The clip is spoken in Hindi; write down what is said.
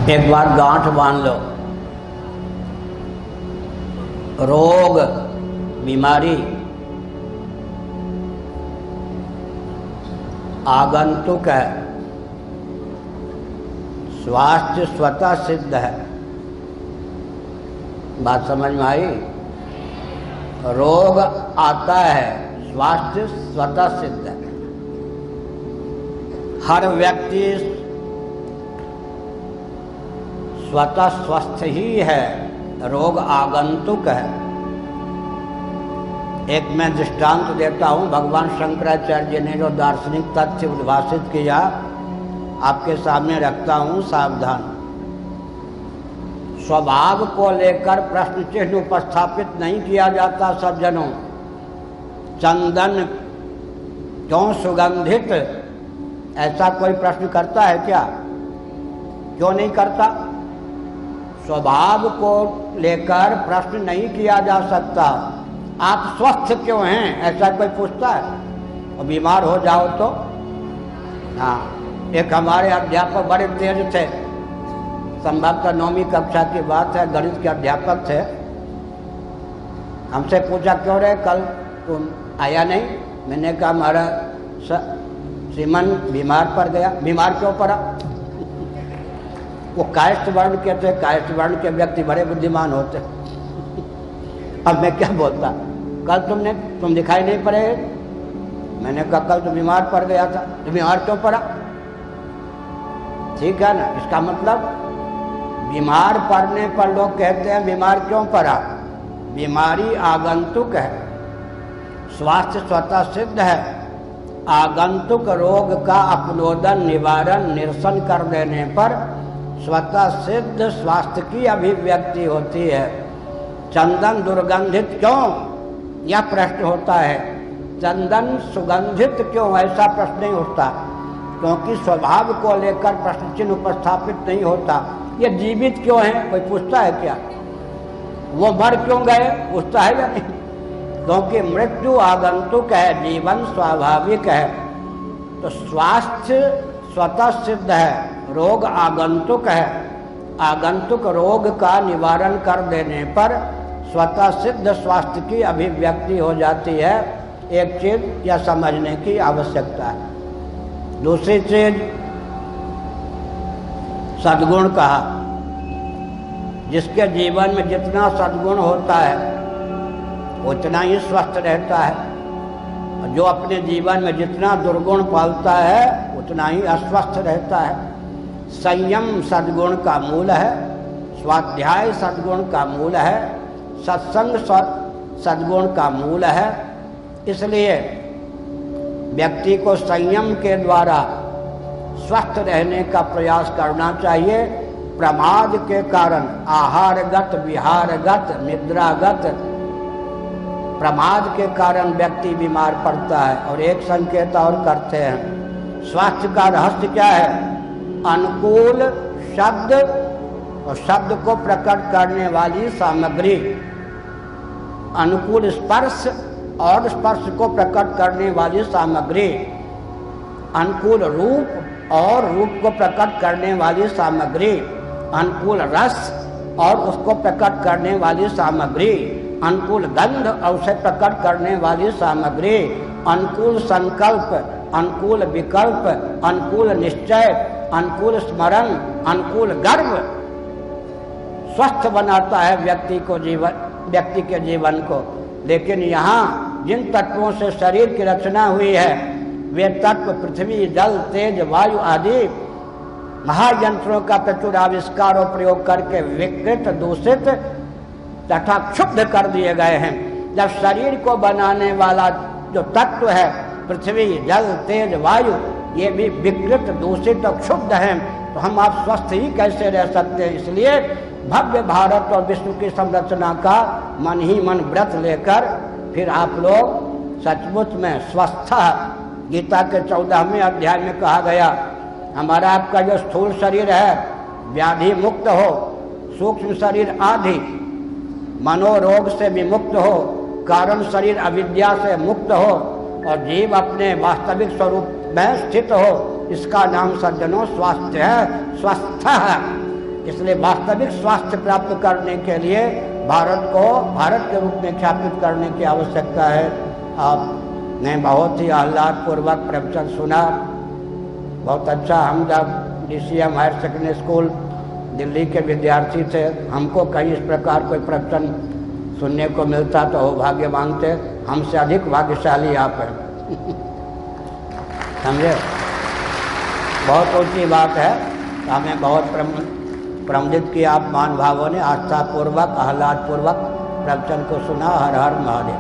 एक बार गांठ बांध लो। रोग, बीमारी आगंतुक है, स्वास्थ्य स्वतः सिद्ध है। बात समझ में आई? रोग आता है, स्वास्थ्य स्वतः सिद्ध है। हर व्यक्ति स्वतः स्वस्थ ही है, रोग आगंतुक है। एक मैं दृष्टांत देता हूँ। भगवान शंकराचार्य जी ने जो दार्शनिक तथ्य उद्भाषित किया आपके सामने रखता हूँ, सावधान। स्वभाव को लेकर प्रश्न चिन्ह उपस्थापित नहीं किया जाता सज्जनों। चंदन क्यों सुगंधित, ऐसा कोई प्रश्न करता है क्या? क्यों नहीं करता? स्वभाव को लेकर प्रश्न नहीं किया जा सकता। आप स्वस्थ क्यों हैं, ऐसा कोई पूछता है? और बीमार हो जाओ तो? हाँ, एक हमारे अध्यापक बड़े तेज थे, संभवतः 9वीं कक्षा की बात है, गणित के अध्यापक थे। हमसे पूछा क्यों रहे कल तुम आया नहीं? मैंने कहा हमारा श्रीमन बीमार पड़ गया। बीमार क्यों पड़ा? वो कायस्थ वर्ण के थे, कायस्थ वर्ण के व्यक्ति बड़े बुद्धिमान होते। अब मैं क्या बोलता, कल तुम दिखाई नहीं पड़े? मैंने कहा कल तो बीमार पड़ गया था। तो बीमार क्यों पड़ा? ठीक है ना, इसका मतलब बीमार पड़ने पर लोग कहते हैं बीमार क्यों पड़ा। बीमारी आगंतुक है, स्वास्थ्य स्वतः सिद्ध है। आगंतुक रोग का अपनोदन, निवारण, निरसन कर देने पर स्वतः सिद्ध स्वास्थ्य की अभिव्यक्ति होती है। चंदन दुर्गंधित क्यों, यह प्रश्न होता है। चंदन सुगंधित क्यों, ऐसा प्रश्न नहीं उठता, क्योंकि स्वभाव को लेकर प्रश्न चिन्ह उपस्थापित नहीं होता। ये जीवित क्यों है, कोई पूछता है क्या? वो मर क्यों गए, पूछता है या नहीं? क्योंकि मृत्यु आगंतुक है, जीवन स्वाभाविक है। तो स्वास्थ्य स्वतः सिद्ध है, रोग आगंतुक है। आगंतुक रोग का निवारण कर देने पर स्वतः सिद्ध स्वास्थ्य की अभिव्यक्ति हो जाती है। एक चीज यह समझने की आवश्यकता है। दूसरी चीज सद्गुण कहा। जिसके जीवन में जितना सद्गुण होता है उतना ही स्वस्थ रहता है। जो अपने जीवन में जितना दुर्गुण पालता है उतना ही अस्वस्थ रहता है। संयम सद्गुण का मूल है, स्वाध्याय सद्गुण का मूल है, सत्संग सद्गुण का मूल है। इसलिए व्यक्ति को संयम के द्वारा स्वस्थ रहने का प्रयास करना चाहिए। प्रमाद के कारण आहारगत, विहारगत, निद्रागत प्रमाद के कारण व्यक्ति बीमार पड़ता है। और एक संकेत और करते हैं, स्वास्थ्य का रहस्य क्या है? अनुकूल शब्द और शब्द को प्रकट करने वाली सामग्री, अनुकूल स्पर्श और स्पर्श को प्रकट करने वाली सामग्री, अनुकूल रूप और रूप को प्रकट करने वाली सामग्री, अनुकूल रस और उसको प्रकट करने वाली सामग्री, अनुकूल गंध और उसे प्रकट करने वाली सामग्री, अनुकूल संकल्प, अनुकूल विकल्प, अनुकूल निश्चय, अनुकूल स्मरण, अनुकूल गर्व स्वस्थ बनाता है व्यक्ति के जीवन को। लेकिन यहाँ जिन तत्वों से शरीर की रचना हुई है वे तत्व पृथ्वी, जल, तेज, वायु आदि महायंत्रों का प्रचुर आविष्कार और प्रयोग करके विकृत, दूषित तथा क्षुब्ध कर दिए गए हैं। जब शरीर को बनाने वाला जो तत्व है पृथ्वी, जल, तेज, वायु, ये भी विकृत, दूषित और क्षुब्ध हैं, तो हम आप स्वस्थ ही कैसे रह सकते हैं? इसलिए भव्य भारत और विश्व की संरचना का मन ही मन व्रत लेकर फिर आप लोग सचमुच में स्वस्थ। गीता के 14वें अध्याय में कहा गया, हमारा आपका जो स्थूल शरीर है व्याधि मुक्त हो, सूक्ष्म शरीर आदि मनोरोग से विमुक्त हो, कारण शरीर अविद्या से मुक्त हो और जीव अपने वास्तविक स्वरूप में स्थित हो। इसका नाम सज्जनों स्वास्थ्य है, स्वस्थ है। इसलिए वास्तविक स्वास्थ्य प्राप्त करने के लिए भारत को भारत के रूप में ख्यापित करने की आवश्यकता है। आपने बहुत ही आह्लादपूर्वक प्रवचन सुना, बहुत अच्छा। हम जब DCM higher secondary school Delhi के विद्यार्थी थे, हमको कहीं इस प्रकार कोई प्रवचन सुनने को मिलता तो वो भाग्यवान थे। हमसे अधिक भाग्यशाली आप हैं। समझे, बहुत ऊँची बात है। हमें बहुत प्रमुदित किया आप मान भावों ने, आस्थापूर्वक आह्लादपूर्वक प्रवचन को सुना। हर हर महादेव।